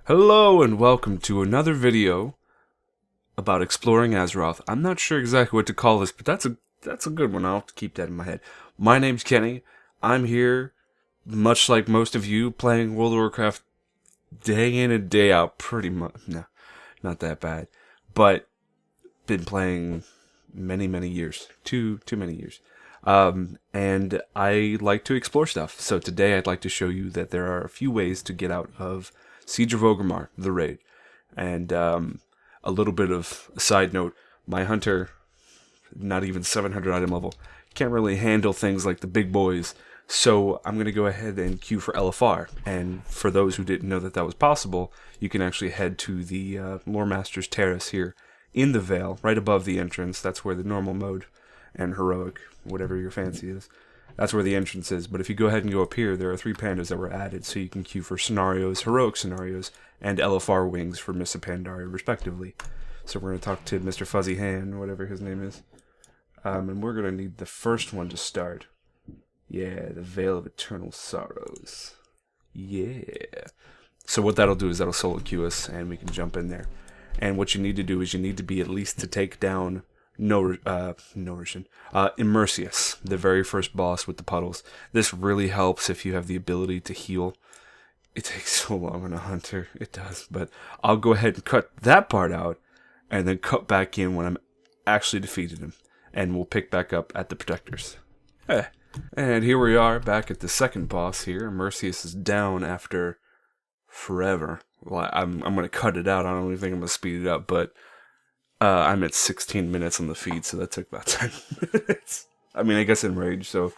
Hello and welcome to another video about exploring Azeroth. I'm not sure exactly what to call this, but that's a good one. I'll have to keep that in my head. My name's Kenny. I'm here, much like most of you, playing World of Warcraft day in and day out. Pretty much, no, not that bad, but been playing many years, too many years. And I like to explore stuff. So today I'd like to show you that there are a few ways to get out of Siege of Orgrimmar, the raid. And a little bit of a side note, my hunter, not even 700 item level, can't really handle things like the big boys. So I'm going to go ahead and queue for LFR. And for those who didn't know that that was possible, you can actually head to the Lore Master's Terrace here in the Vale, right above the entrance. That's where the normal mode and heroic, whatever your fancy is, that's where the entrance is. But if you go ahead and go up here, there are 3 pandas that were added, so you can queue for scenarios, heroic scenarios, and LFR wings for Miss Pandaria, respectively. So we're going to talk to Mr. Fuzzy Hand, whatever his name is. And we're going to need the first one to start. Yeah, the Veil of Eternal Sorrows. Yeah. So what that'll do is that'll solo queue us, and we can jump in there. And what you need to do is you need to be at least to take down Immersius, the very first boss with the puddles. This really helps if you have the ability to heal. It takes so long on a hunter, it does, but I'll go ahead and cut that part out, and then cut back in when I'm actually defeated him, and we'll pick back up at the Protectors. And here we are, back at the second boss here. Immersius is down after forever. Well, I'm going to cut it out. I don't even think I'm going to speed it up, but I'm at 16 minutes on the feed, so that took about 10 minutes. I mean, I guess in rage, so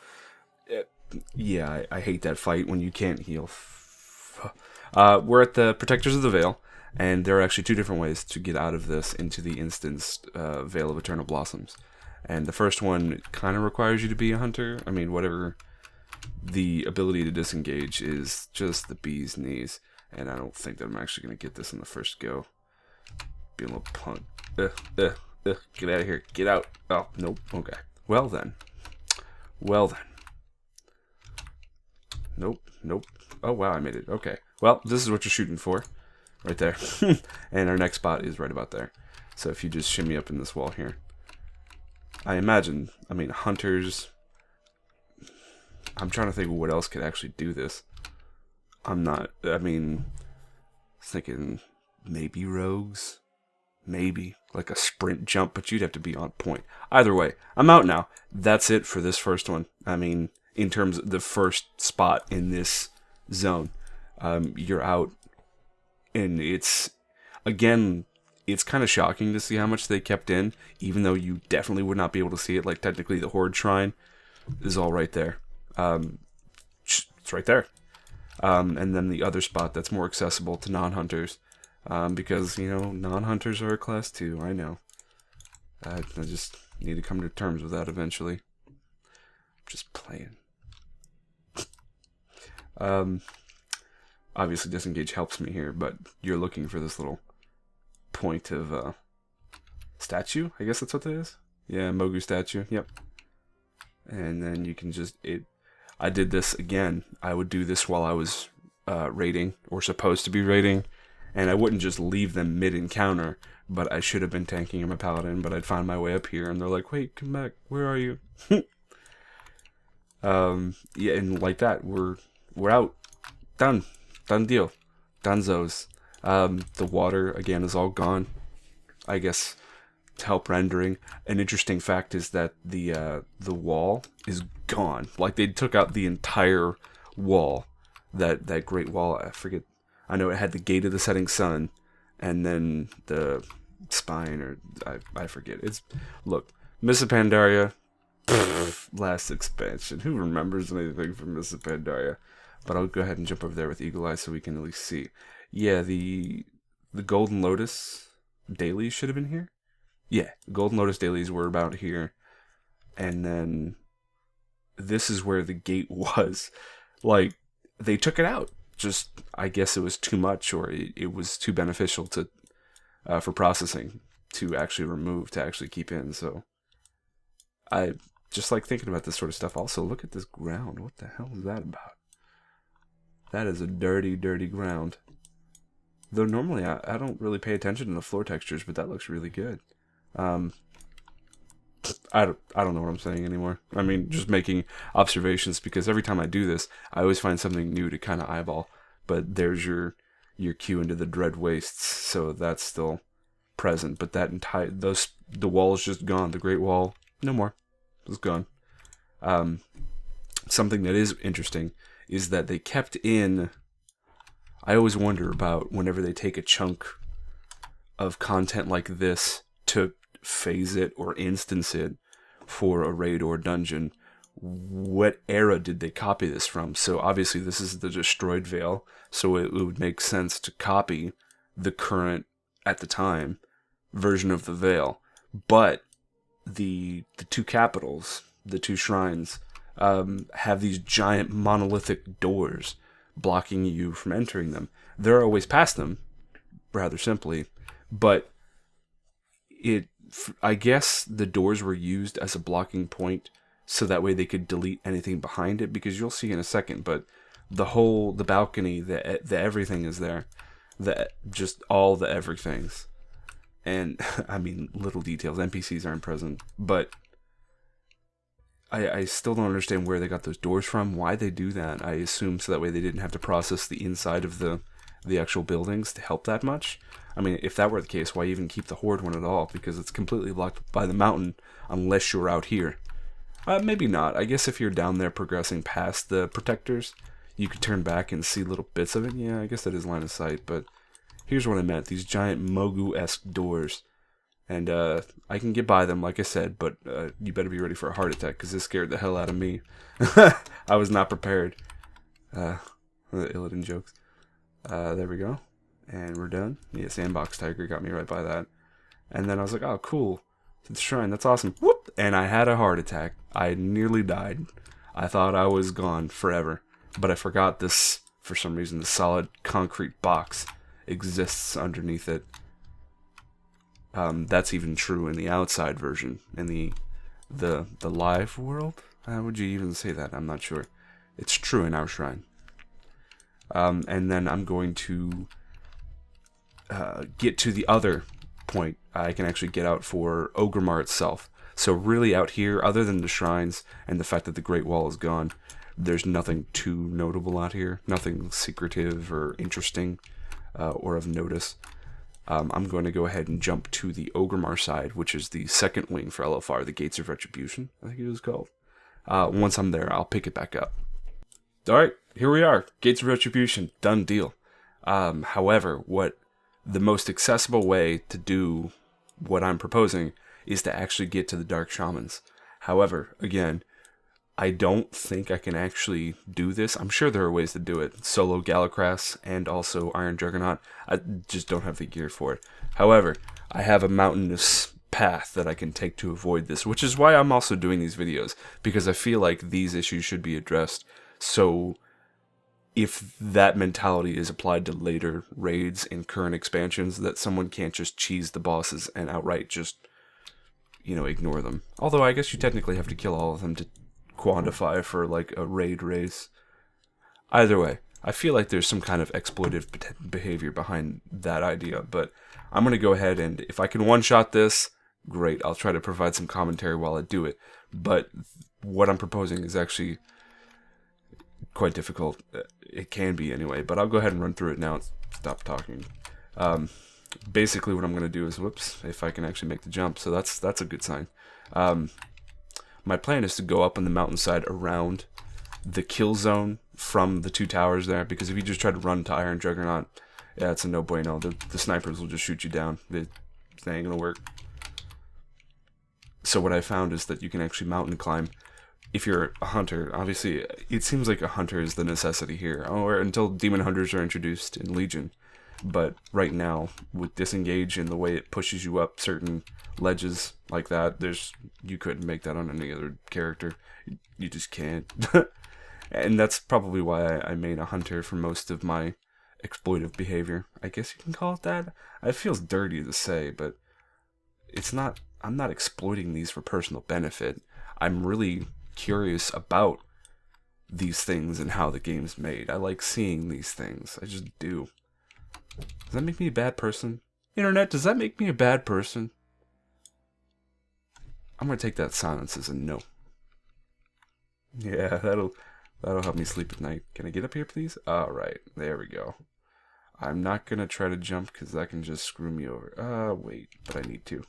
yeah, I hate that fight when you can't heal. We're at the Protectors of the Veil, and there are actually 2 different ways to get out of this into the instanced Veil of Eternal Blossoms. And the first one kind of requires you to be a hunter. I mean, whatever, the ability to disengage is just the bee's knees, and I don't think that I'm actually going to get this in the first go. Be a little punk. Get out of here. Get out. Oh, nope. Okay. Well then. Nope. Oh, wow, I made it. Okay. Well, this is what you're shooting for. Right there. And our next spot is right about there. So if you just shimmy up in this wall here. I mean, hunters... I'm trying to think of what else could actually do this. Thinking maybe rogues? Maybe like a sprint jump, but you'd have to be on point. Either way, I'm out now. That's it for this first one. I mean, in terms of the first spot in this zone, you're out, and it's kind of shocking to see how much they kept in, even though you definitely would not be able to see it. Like, technically, the Horde Shrine is all right there. It's right there. And then the other spot that's more accessible to non-hunters. Because, non-hunters are a class too, I know. I just need to come to terms with that eventually. Just playing. Obviously disengage helps me here, but you're looking for this little point of, statue? I guess that's what that is? Yeah, Mogu statue, yep. And then you can I did this again. I would do this while I was, raiding, or supposed to be raiding. And I wouldn't just leave them mid-encounter, but I should have been tanking him a paladin, but I'd find my way up here, and they're like, wait, come back, where are you? Yeah, and like that, we're out. Done deal. Dunzos. The water, again, is all gone. I guess to help rendering. An interesting fact is that the wall is gone. Like, they took out the entire wall. That great wall, I know it had the Gate of the Setting Sun, and then the spine, or I forget. Look, Miss Pandaria, last expansion. Who remembers anything from Miss Pandaria? But I'll go ahead and jump over there with Eagle Eye so we can at least see. Yeah, the Golden Lotus dailies should have been here. Yeah, the Golden Lotus dailies were about here, and then this is where the gate was. Like, they took it out. Just, I guess it was too much, or it was too beneficial to for processing to actually remove, to actually keep in. So I just like thinking about this sort of stuff. Also, look at this ground. What the hell is that about? That is a dirty ground. Though normally I don't really pay attention to the floor textures, but that looks really good. Um, I don't know what I'm saying anymore. I mean, just making observations, because every time I do this, I always find something new to kind of eyeball. But there's your cue into the Dread Wastes, so that's still present. But that entire the wall is just gone. The Great Wall, no more. It's gone. Something that is interesting is that they kept in. I always wonder about whenever they take a chunk of content like this to phase it or instance it for a raid or dungeon, what era did they copy this from? So obviously this is the destroyed Vale, so it would make sense to copy the current, at the time, version of the Vale. But the two capitals, the two shrines, have these giant monolithic doors blocking you from entering them. There are ways past them, rather simply, but I guess the doors were used as a blocking point so that way they could delete anything behind it, because you'll see in a second, but the balcony, the everything is there. Just all the everythings. And, I mean, little details. NPCs aren't present, but I still don't understand where they got those doors from, why they do that. I assume so that way they didn't have to process the inside of the actual buildings to help that much. I mean, if that were the case, why even keep the Horde one at all? Because it's completely blocked by the mountain unless you're out here. Maybe not. I guess if you're down there progressing past the protectors, you could turn back and see little bits of it. Yeah, I guess that is line of sight, but here's what I meant. These giant Mogu-esque doors. And I can get by them, like I said, but you better be ready for a heart attack, because this scared the hell out of me. I was not prepared. Illidan jokes. There we go. And we're done. Yeah, Sandbox Tiger got me right by that. And then I was like, oh, cool. The shrine, that's awesome. Whoop! And I had a heart attack. I nearly died. I thought I was gone forever. But I forgot this, for some reason, the solid concrete box exists underneath it. That's even true in the outside version. In the live world? How would you even say that? I'm not sure. It's true in our shrine. And then I'm going to get to the other point I can actually get out for Orgrimmar itself. So really out here, other than the shrines and the fact that the Great Wall is gone, there's nothing too notable out here. Nothing secretive or interesting or of notice. I'm going to go ahead and jump to the Orgrimmar side, which is the second wing for LFR, the Gates of Retribution, I think it was called. Once I'm there, I'll pick it back up. Alright, here we are. Gates of Retribution, done deal. However, the most accessible way to do what I'm proposing is to actually get to the Dark Shamans. However, again, I don't think I can actually do this. I'm sure there are ways to do it. Solo Galacrass and also Iron Juggernaut. I just don't have the gear for it. However, I have a mountainous path that I can take to avoid this, which is why I'm also doing these videos, because I feel like these issues should be addressed. So if that mentality is applied to later raids and current expansions, that someone can't just cheese the bosses and outright just, ignore them. Although I guess you technically have to kill all of them to quantify for like a raid race. Either way, I feel like there's some kind of exploitive behavior behind that idea, but I'm going to go ahead and if I can one-shot this, great. I'll try to provide some commentary while I do it, but what I'm proposing is actually quite difficult. It can be anyway, but I'll go ahead and run through it now and stop talking. Basically what I'm going to do is, if I can actually make the jump, so that's a good sign. My plan is to go up on the mountainside around the kill zone from the two towers there, because if you just try to run to Iron Juggernaut, yeah, it's a no bueno. The snipers will just shoot you down. They ain't gonna work. So what I found is that you can actually mountain climb. If you're a hunter, obviously, it seems like a hunter is the necessity here, or until demon hunters are introduced in Legion. But right now, with Disengage and the way it pushes you up certain ledges like that, you couldn't make that on any other character. You just can't. And that's probably why I made a hunter for most of my exploitive behavior. I guess you can call it that. It feels dirty to say, but it's not. I'm not exploiting these for personal benefit. I'm really curious about these things and how the game's made. I like seeing these things. I just do. Does that make me a bad person? Internet, does that make me a bad person? I'm gonna take that silence as a no. Yeah, that'll help me sleep at night. Can I get up here, please? Alright, there we go. I'm not gonna try to jump because that can just screw me over. Wait, but I need to.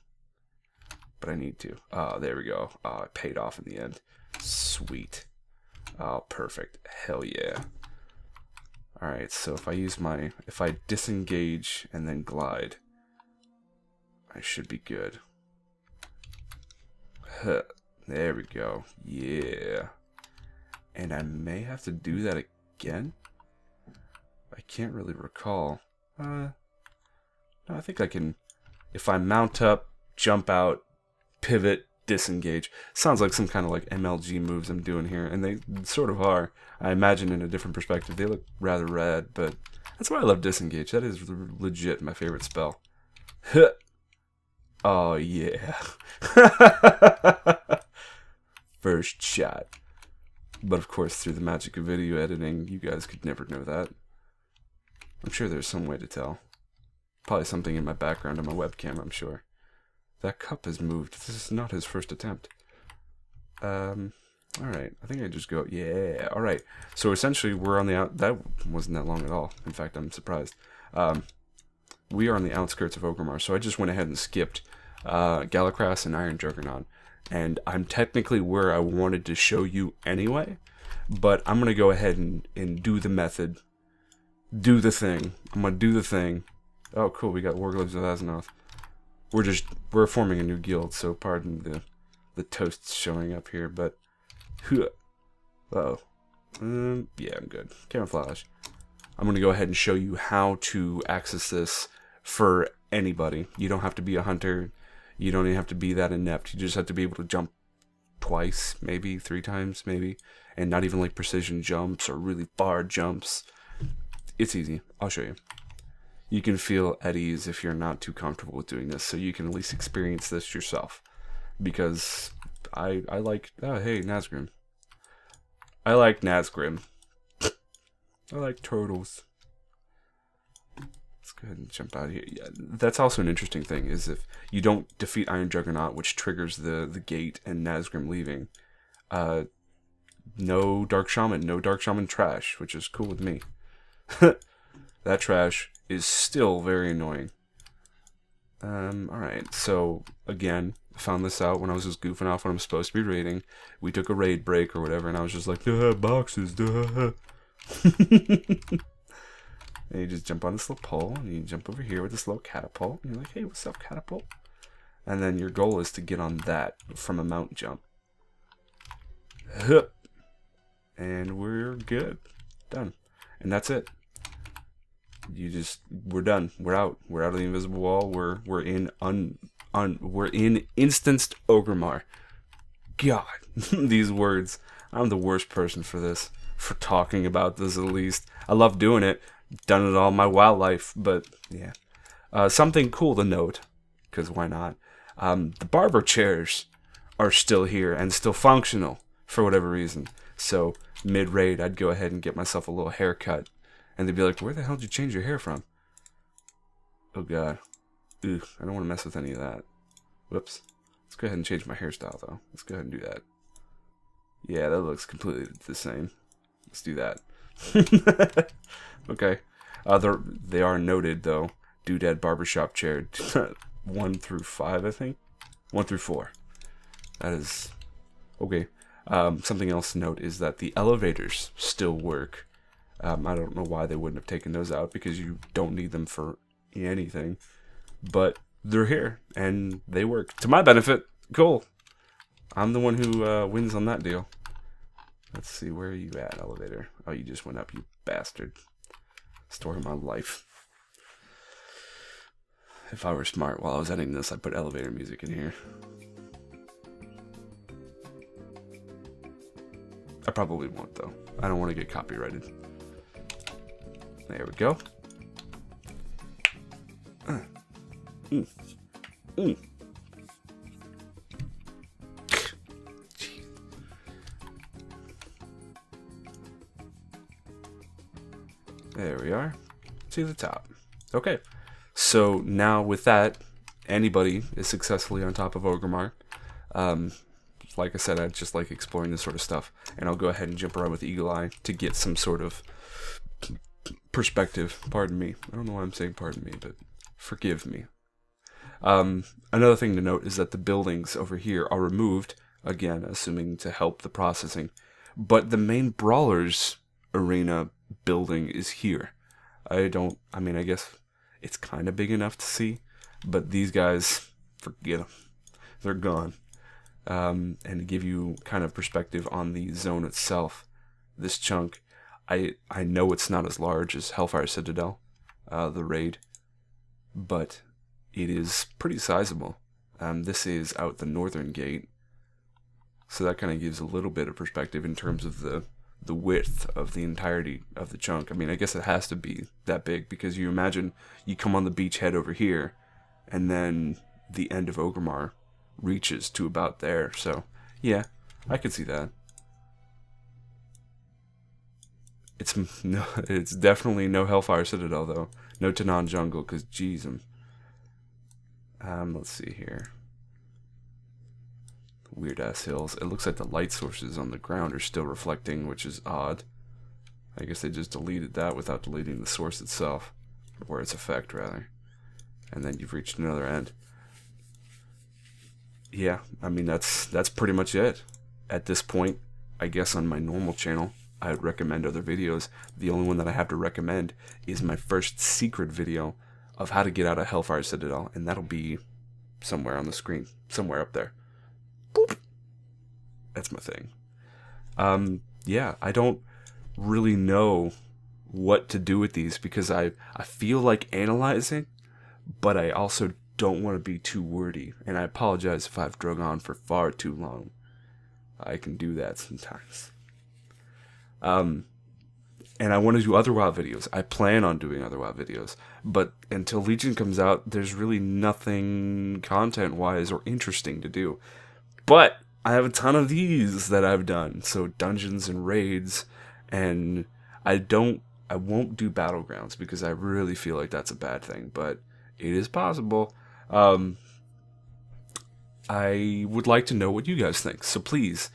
Oh, there we go. Oh, it paid off in the end. Sweet. Oh, perfect. Hell yeah. Alright, so if I disengage and then glide, I should be good. Huh. There we go. Yeah. And I may have to do that again? I can't really recall. No, I think I can. If I mount up, jump out, pivot, disengage. Sounds like some kind of like MLG moves I'm doing here, and they sort of are. I imagine in a different perspective. They look rather rad, but that's why I love disengage. That is legit my favorite spell. Oh yeah. First shot. But of course, through the magic of video editing, you guys could never know that. I'm sure there's some way to tell. Probably something in my background on my webcam, I'm sure. That cup has moved. This is not his first attempt. Alright. I think I just go, yeah. Alright. So essentially, we're on the out... That wasn't that long at all. In fact, I'm surprised. We are on the outskirts of Orgrimmar, so I just went ahead and skipped Galakras and Iron Juggernaut. And I'm technically where I wanted to show you anyway, but I'm going to go ahead and do the method. Do the thing. I'm going to do the thing. Oh, cool. We got Warglaives of Azanoth. We're forming a new guild, so pardon the toasts showing up here, but... Oh. Yeah, I'm good. Camouflage. I'm going to go ahead and show you how to access this for anybody. You don't have to be a hunter. You don't even have to be that inept. You just have to be able to jump twice, maybe 3 times, maybe. And not even like precision jumps or really far jumps. It's easy. I'll show you. You can feel at ease if you're not too comfortable with doing this, so you can at least experience this yourself. Because I like... Oh, hey, Nazgrim. I like Nazgrim. I like turtles. Let's go ahead and jump out of here. Yeah, that's also an interesting thing, is if you don't defeat Iron Juggernaut, which triggers the gate and Nazgrim leaving, no Dark Shaman trash, which is cool with me. That trash is still very annoying. Alright, so, again, found this out when I was just goofing off when I'm supposed to be raiding. We took a raid break or whatever, and I was just like, duh, boxes, duh. And you just jump on this little pole, and you jump over here with this little catapult, and you're like, hey, what's up, catapult? And then your goal is to get on that from a mount jump. And we're good. Done. And that's it. We're done. We're out. We're out of the invisible wall. We're in instanced Orgrimmar. God, these words. I'm the worst person for this. For talking about this, at least. I love doing it. Done it all my wildlife, but yeah. Something cool to note, because why not? The barber chairs are still here and still functional for whatever reason. So mid-raid, I'd go ahead and get myself a little haircut, and they'd be like, "Where the hell did you change your hair from?" Oh god, ugh, I don't want to mess with any of that. Whoops. Let's go ahead and change my hairstyle though. Let's go ahead and do that. Yeah, that looks completely the same. Let's do that. Okay. They are noted, though. Doodad Barbershop Chair. 1 through 5, I think? 1 through 4. That is... Okay. Something else to note is that the elevators still work. I don't know why they wouldn't have taken those out, because you don't need them for anything. But they're here, and they work. To my benefit. Cool. I'm the one who wins on that deal. Let's see, where are you at, elevator? Oh, you just went up, you bastard. Story of my life. If I were smart while I was editing this, I'd put elevator music in here. I probably won't, though. I don't want to get copyrighted. There we go. There we are. To the top. Okay, so now with that, anybody is successfully on top of Orgrimmar. Like I said, I just like exploring this sort of stuff, and I'll go ahead and jump around with Eagle Eye to get some sort of perspective. Pardon me. I don't know why I'm saying pardon me, but forgive me. Another thing to note is that the buildings over here are removed, again, assuming to help the processing, but the main Brawlers arena building is here. I guess it's kind of big enough to see, but these guys, forget them. They're gone. And to give you kind of perspective on the zone itself, this chunk, I know it's not as large as Hellfire Citadel, the raid, but it is pretty sizable. This is out the northern gate, so that kind of gives a little bit of perspective in terms of the width of the entirety of the chunk. I mean, I guess it has to be that big, because you imagine you come on the beachhead over here, and then the end of Orgrimmar reaches to about there. So, yeah, I could see that. It's definitely no Hellfire Citadel, though. No Tanan Jungle, because, jeez, let's see here. Weird-ass hills. It looks like the light sources on the ground are still reflecting, which is odd. I guess they just deleted that without deleting the source itself. Or its effect, rather. And then you've reached another end. Yeah, I mean, that's pretty much it. At this point, I guess on my normal channel, I would recommend other videos. The only one that I have to recommend is my first secret video of how to get out of Hellfire Citadel, and that'll be somewhere on the screen, somewhere up there. Boop. That's my thing. Yeah, I don't really know what to do with these, because I feel like analyzing, but I also don't want to be too wordy, and I apologize if I've drug on for far too long. I can do that sometimes. And I want to do other WoW videos. I plan on doing other WoW videos, but until Legion comes out, there's really nothing content-wise or interesting to do. But I have a ton of these that I've done, so dungeons and raids, and I won't do battlegrounds because I really feel like that's a bad thing, but it is possible. I would like to know what you guys think, so please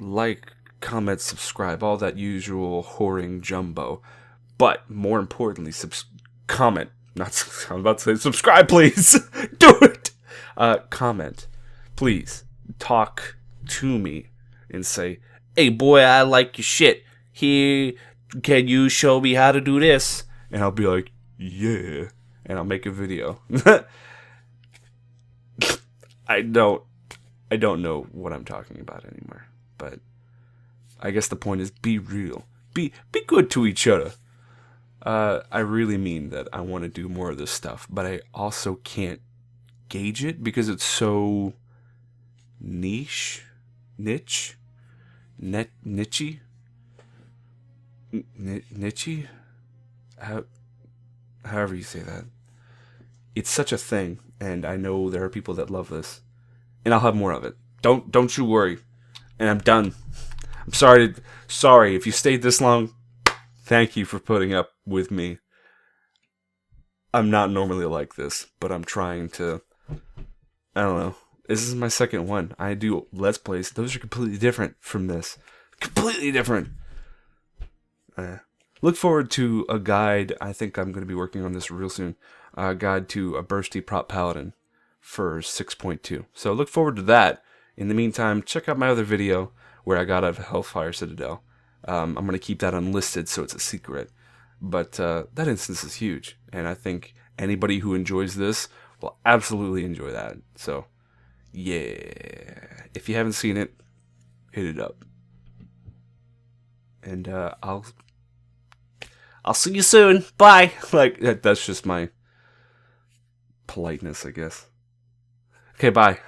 like, comment, subscribe, all that usual whoring jumbo. But more importantly, comment. I'm about to say subscribe, please. Do it. Comment, please. Talk to me and say, "Hey boy, I like your shit. Here, can you show me how to do this?" And I'll be like, "Yeah," and I'll make a video. I don't know what I'm talking about anymore, but I guess the point is, be real. Be good to each other. I really mean that I want to do more of this stuff, but I also can't gauge it because it's so niche, however you say that. It's such a thing, and I know there are people that love this, and I'll have more of it. Don't you worry. And I'm done. I'm sorry if you stayed this long. Thank you for putting up with me. I'm not normally like this, but I'm trying to, I don't know. This is my second one. I do Let's Plays. Those are completely different from this. Completely different. Look forward to a guide. I think I'm going to be working on this real soon. A guide to a bursty prop paladin for 6.2. So look forward to that. In the meantime, check out my other video where I got out of Hellfire Citadel. I'm going to keep that unlisted so it's a secret. But that instance is huge. And I think anybody who enjoys this will absolutely enjoy that. So, yeah. If you haven't seen it, hit it up. And I'll see you soon. Bye. Like, that's just my politeness, I guess. Okay, bye.